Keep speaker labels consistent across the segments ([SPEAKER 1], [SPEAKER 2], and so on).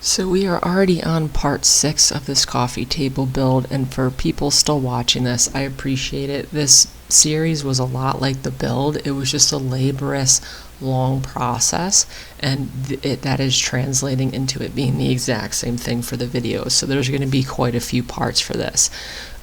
[SPEAKER 1] So we are already on part 6 of this coffee table build, and for people still watching this, I appreciate it. This series was a lot like the build. It was just a laborious, long process, and that is translating into it being the exact same thing for the video. So there's going to be quite a few parts for this.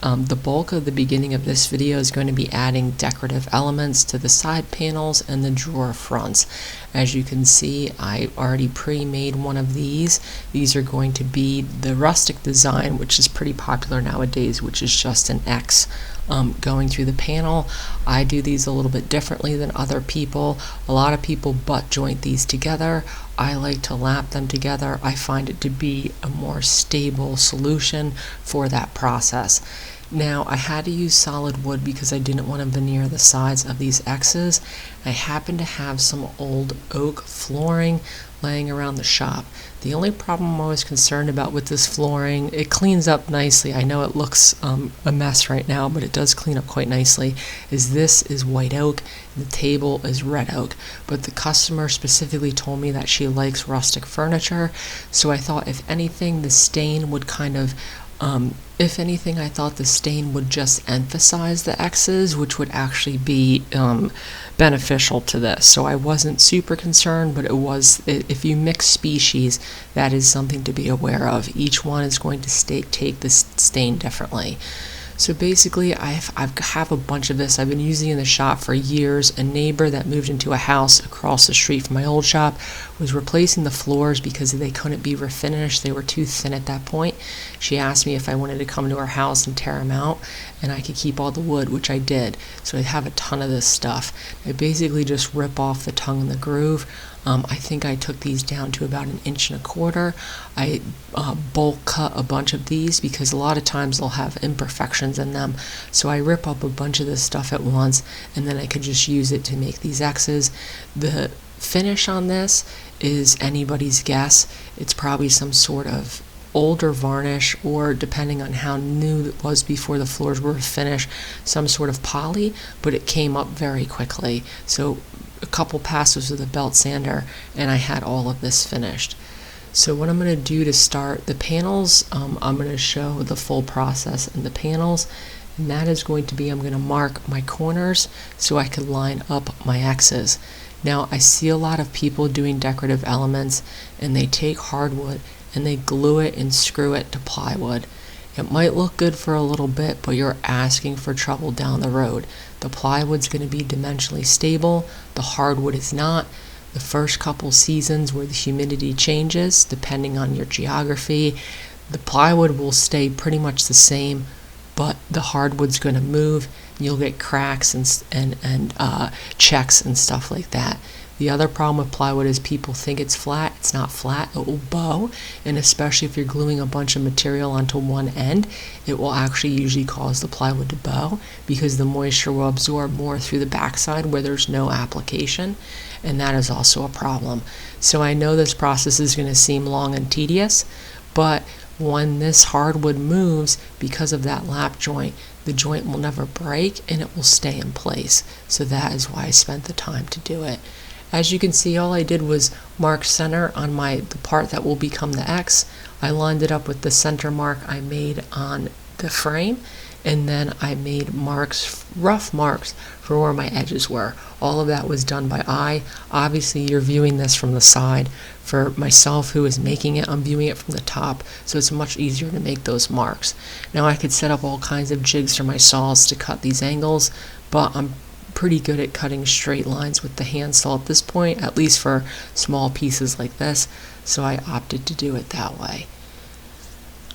[SPEAKER 1] The bulk of the beginning of this video is going to be adding decorative elements to the side panels and the drawer fronts. As you can see, I already pre-made one of these. These are going to be the rustic design, which is pretty popular nowadays, which is just an X going through the panel. I do these a little bit differently than other people. A lot of people butt joint these together. I like to lap them together. I find it to be a more stable solution for that process. Now, I had to use solid wood because I didn't want to veneer the sides of these X's. I happen to have some old oak flooring laying around the shop. The only problem I was concerned about with this flooring, it cleans up nicely. I know it looks a mess right now, but it does clean up quite nicely, is this is white oak and the table is red oak. But the customer specifically told me that she likes rustic furniture, so I thought if anything, the stain would kind of if anything, I thought the stain would just emphasize the X's, which would actually be beneficial to this. So I wasn't super concerned, but if you mix species, that is something to be aware of. Each one is going to take the stain differently. So basically, I have a bunch of this. I've been using it in the shop for years. A neighbor that moved into a house across the street from my old shop was replacing the floors because they couldn't be refinished. They were too thin at that point. She asked me if I wanted to come to her house and tear them out, and I could keep all the wood, which I did. So I have a ton of this stuff. I basically just rip off the tongue and the groove. I think I took these down to about 1.25 inches. I bulk cut a bunch of these because a lot of times they'll have imperfections in them. So I rip up a bunch of this stuff at once, and then I could just use it to make these X's. The finish on this is anybody's guess. It's probably some sort of older varnish, or depending on how new it was before the floors were finished, some sort of poly, but it came up very quickly. So a couple passes with a belt sander and I had all of this finished. So what I'm going to do to start the panels, I'm going to show the full process in the panels, and that is going to be, I'm going to mark my corners so I can line up my X's. Now, I see a lot of people doing decorative elements and they take hardwood and they glue it and screw it to plywood. It might look good for a little bit, but you're asking for trouble down the road. The plywood's going to be dimensionally stable, the hardwood is not. The first couple seasons where the humidity changes, depending on your geography, the plywood will stay pretty much the same, but the hardwood's going to move. You'll get cracks and checks and stuff like that. The other problem with plywood is people think it's flat. It's not flat. It will bow, and especially if you're gluing a bunch of material onto one end, it will actually usually cause the plywood to bow because the moisture will absorb more through the backside where there's no application, and that is also a problem. So I know this process is going to seem long and tedious, but when this hardwood moves, because of that lap joint, the joint will never break and it will stay in place. So that is why I spent the time to do it. As you can see, all I did was mark center on the part that will become the X. I lined it up with the center mark I made on the frame, and then I made marks, rough marks, for where my edges were. All of that was done by eye. Obviously, you're viewing this from the side. For myself, who is making it, I'm viewing it from the top, so it's much easier to make those marks. Now, I could set up all kinds of jigs for my saws to cut these angles, but I'm pretty good at cutting straight lines with the hand saw at this point, at least for small pieces like this, so I opted to do it that way.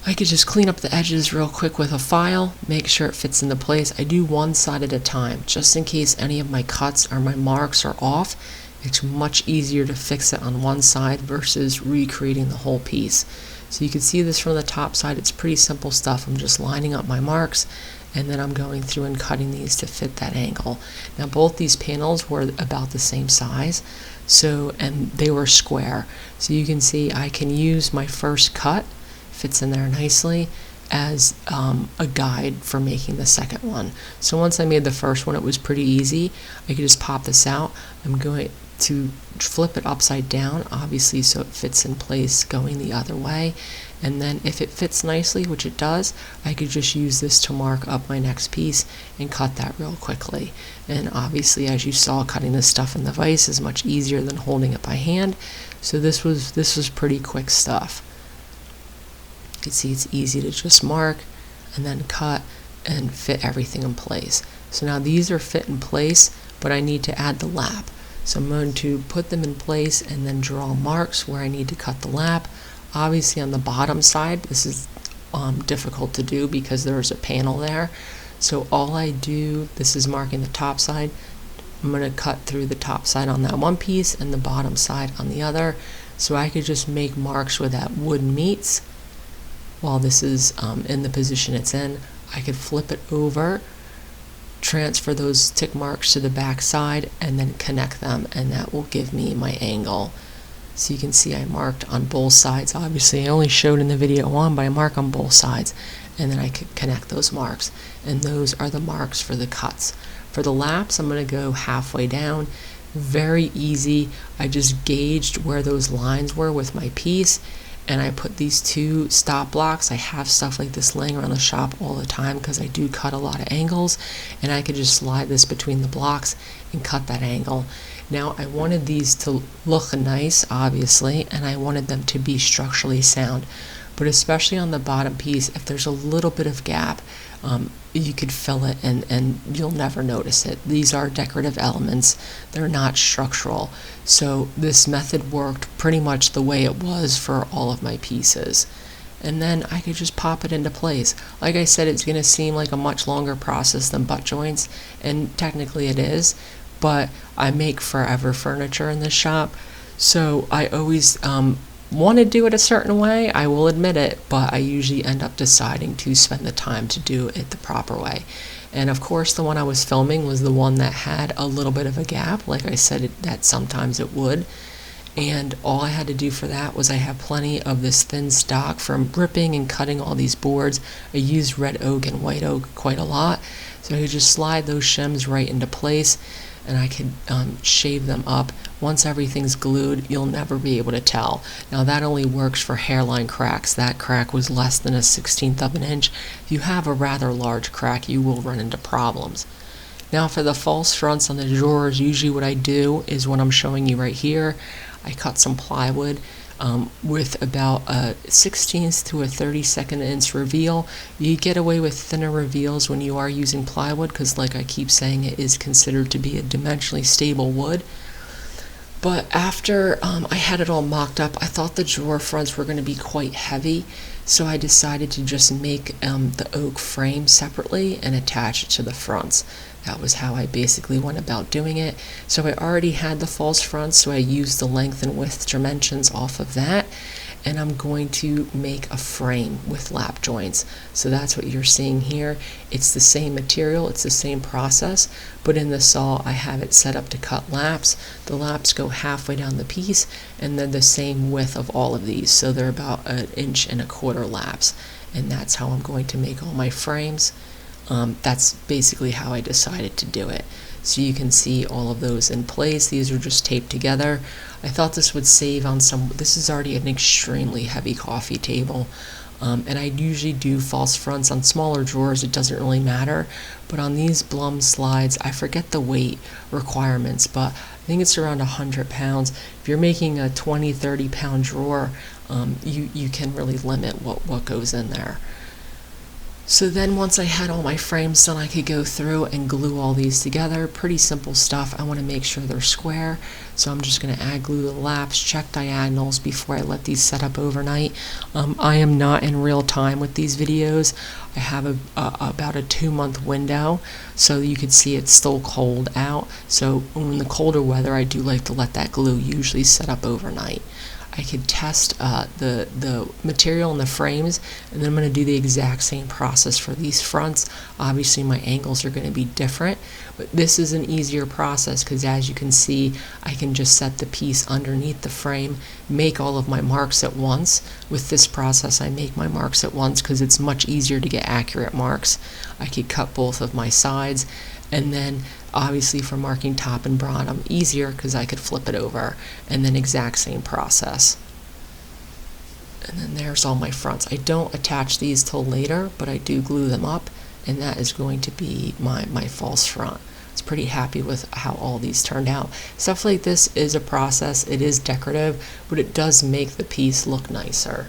[SPEAKER 1] I could just clean up the edges real quick with a file, make sure it fits into place. I do one side at a time, just in case any of my cuts or my marks are off. It's much easier to fix it on one side versus recreating the whole piece. So you can see this from the top side. It's pretty simple stuff. I'm just lining up my marks, and then I'm going through and cutting these to fit that angle. Now, both these panels were about the same size, and they were square. So you can see I can use my first cut, fits in there nicely, as a guide for making the second one. So once I made the first one, it was pretty easy. I could just pop this out. I'm going to flip it upside down, obviously, so it fits in place going the other way. And then if it fits nicely, which it does, I could just use this to mark up my next piece and cut that real quickly. And obviously, as you saw, cutting this stuff in the vise is much easier than holding it by hand. So this was pretty quick stuff. You can see it's easy to just mark and then cut and fit everything in place. So now these are fit in place, but I need to add the lap. So I'm going to put them in place and then draw marks where I need to cut the lap. Obviously on the bottom side, this is difficult to do because there's a panel there. So all I do, this is marking the top side. I'm going to cut through the top side on that one piece and the bottom side on the other. So I could just make marks where that wood meets. While this is in the position it's in, I could flip it over, transfer those tick marks to the back side, and then connect them, and that will give me my angle. So you can see I marked on both sides. Obviously I only showed in the video one, but I mark on both sides, and then I could connect those marks, and those are the marks for the cuts. For the laps, I'm going to go halfway down. Very easy. I just gauged where those lines were with my piece, and I put these two stop blocks. I have stuff like this laying around the shop all the time because I do cut a lot of angles, and I could just slide this between the blocks and cut that angle. Now I wanted these to look nice, obviously, and I wanted them to be structurally sound. But especially on the bottom piece, if there's a little bit of gap, you could fill it and you'll never notice it. These are decorative elements. They're not structural. So this method worked pretty much the way it was for all of my pieces. And then I could just pop it into place. Like I said, it's going to seem like a much longer process than butt joints, and technically it is, but I make forever furniture in this shop, so I always want to do it a certain way, I will admit it, but I usually end up deciding to spend the time to do it the proper way. And of course the one I was filming was the one that had a little bit of a gap, like I said, that sometimes it would. And all I had to do for that was I have plenty of this thin stock from ripping and cutting all these boards. I used red oak and white oak quite a lot, so I could just slide those shims right into place, and I could shave them up. Once everything's glued, you'll never be able to tell. Now that only works for hairline cracks. That crack was less than 1/16 of an inch. If you have a rather large crack, you will run into problems. Now for the false fronts on the drawers, usually what I do is what I'm showing you right here. I cut some plywood with about a 1/16 to a 32nd inch reveal. You get away with thinner reveals when you are using plywood because, like I keep saying, it is considered to be a dimensionally stable wood. But after I had it all mocked up, I thought the drawer fronts were going to be quite heavy, so I decided to just make the oak frame separately and attach it to the fronts. That was how I basically went about doing it. So I already had the false fronts, so I used the length and width dimensions off of that, and I'm going to make a frame with lap joints. So that's what you're seeing here. It's the same material, it's the same process, but in the saw I have it set up to cut laps. The laps go halfway down the piece, and they're the same width of all of these, so they're about 1.25 inch laps, and that's how I'm going to make all my frames. That's basically how I decided to do it. So you can see all of those in place. These are just taped together. I thought this would save on some. This is already an extremely heavy coffee table, and I usually do false fronts on smaller drawers. It doesn't really matter, but on these Blum slides, I forget the weight requirements, but I think it's around 100 pounds. If you're making a 20-30 pound drawer, you can really limit what goes in there. So then once I had all my frames done, I could go through and glue all these together. Pretty simple stuff. I want to make sure they're square, so I'm just going to add glue to the laps, check diagonals before I let these set up overnight. I am not in real time with these videos. I have about a 2-month window, so you can see it's still cold out. So in the colder weather, I do like to let that glue usually set up overnight. I could test the material in the frames, and then I'm going to do the exact same process for these fronts. Obviously my angles are going to be different, but this is an easier process because, as you can see, I can just set the piece underneath the frame, make all of my marks at once. With this process I make my marks at once because it's much easier to get accurate marks. I could cut both of my sides, and then Obviously for marking top and bottom, easier because I could flip it over, and then exact same process. And then there's all my fronts. I don't attach these till later, but I do glue them up, and that is going to be my false front. I was pretty happy with how all these turned out. Stuff like this is a process. It is decorative, but it does make the piece look nicer.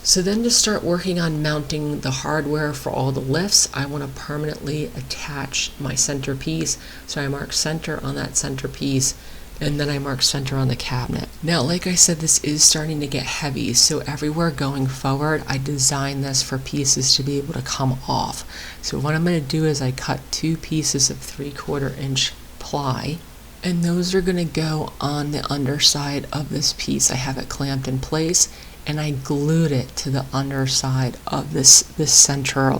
[SPEAKER 1] So then to start working on mounting the hardware for all the lifts, I want to permanently attach my centerpiece. So I mark center on that centerpiece, and then I mark center on the cabinet. Now, like I said, this is starting to get heavy, so everywhere going forward, I designed this for pieces to be able to come off. So what I'm going to do is I cut 2 pieces of 3/4 inch ply, and those are going to go on the underside of this piece. I have it clamped in place, and I glued it to the underside of this center,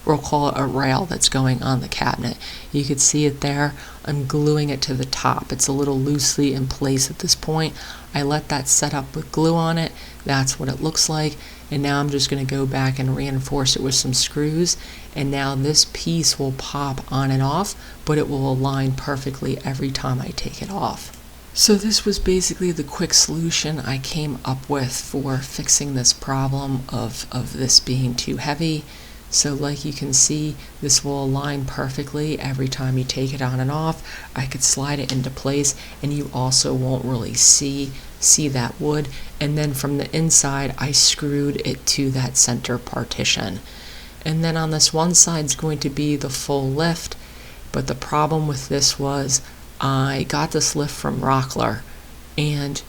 [SPEAKER 1] we'll call it a rail that's going on the cabinet. You can see it there. I'm gluing it to the top. It's a little loosely in place at this point. I let that set up with glue on it. That's what it looks like. And now I'm just going to go back and reinforce it with some screws. And now this piece will pop on and off, but it will align perfectly every time I take it off. So this was basically the quick solution I came up with for fixing this problem of this being too heavy. So like you can see, this will align perfectly every time you take it on and off. I could slide it into place, and you also won't really see that wood. And then from the inside, I screwed it to that center partition. And then on this one side is going to be the full lift, but the problem with this was I got this lift from Rockler, and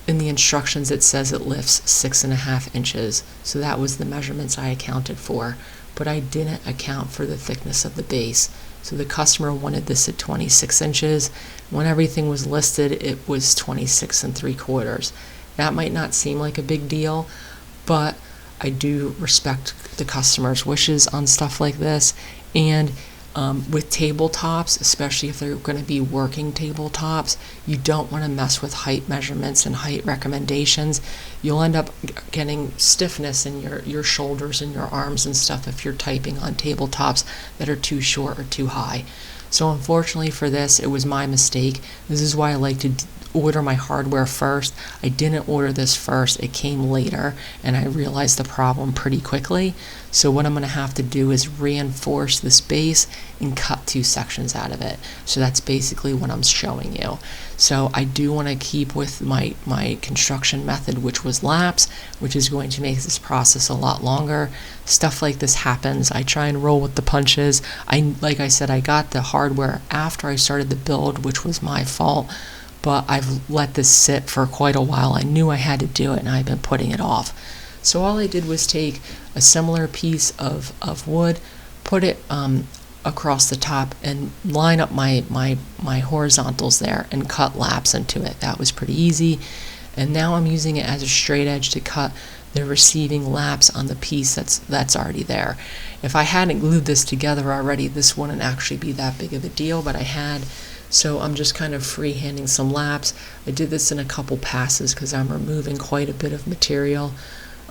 [SPEAKER 1] in the instructions it says it lifts 6.5 inches, so that was the measurements I accounted for, but I didn't account for the thickness of the base. So the customer wanted this at 26 inches. When everything was listed, it was 26 3/4. That might not seem like a big deal, but I do respect the customer's wishes on stuff like this. And with tabletops, especially if they're going to be working tabletops, you don't want to mess with height measurements and height recommendations. You'll end up getting stiffness in your shoulders and your arms and stuff if you're typing on tabletops that are too short or too high. So unfortunately for this, it was my mistake. This is why I like to order my hardware first. I didn't order this first, it came later, and I realized the problem pretty quickly. So what I'm going to have to do is reinforce this base and cut 2 sections out of it. So that's basically what I'm showing you. So I do want to keep with my construction method, which was laps, which is going to make this process a lot longer. Stuff like this happens. I try and roll with the punches. Like I said, I got the hardware after I started the build, which was my fault, but I've let this sit for quite a while. I knew I had to do it, and I've been putting it off. So all I did was take a similar piece of wood, put it across the top, and line up my horizontals there and cut laps into it. That was pretty easy. And now I'm using it as a straight edge to cut the receiving laps on the piece that's already there. If I hadn't glued this together already, this wouldn't actually be that big of a deal, but I had. So I'm just kind of freehanding some laps. I did this in a couple passes because I'm removing quite a bit of material.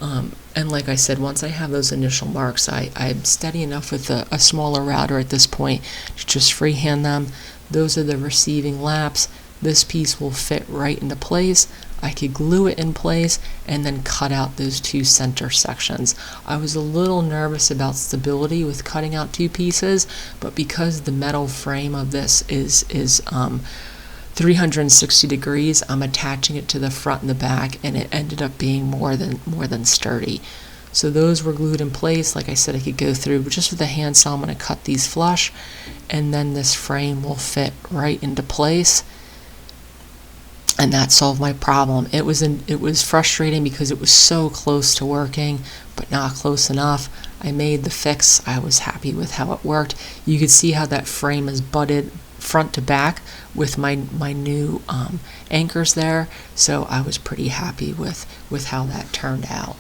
[SPEAKER 1] And like I said, once I have those initial marks, I'm steady enough with a smaller router at this point to just freehand them. Those are the receiving laps. This piece will fit right into place. I could glue it in place and then cut out those 2 center sections. I was a little nervous about stability with cutting out 2 pieces, but because the metal frame of this is 360 degrees, I'm attaching it to the front and the back, and it ended up being more than sturdy. So those were glued in place. Like I said, I could go through, but just with a handsaw, I'm going to cut these flush, and then this frame will fit right into place. And that solved my problem. It was frustrating because it was so close to working, but not close enough. I made the fix. I was happy with how it worked. You could see how that frame is butted front to back with my new anchors there. So I was pretty happy with how that turned out.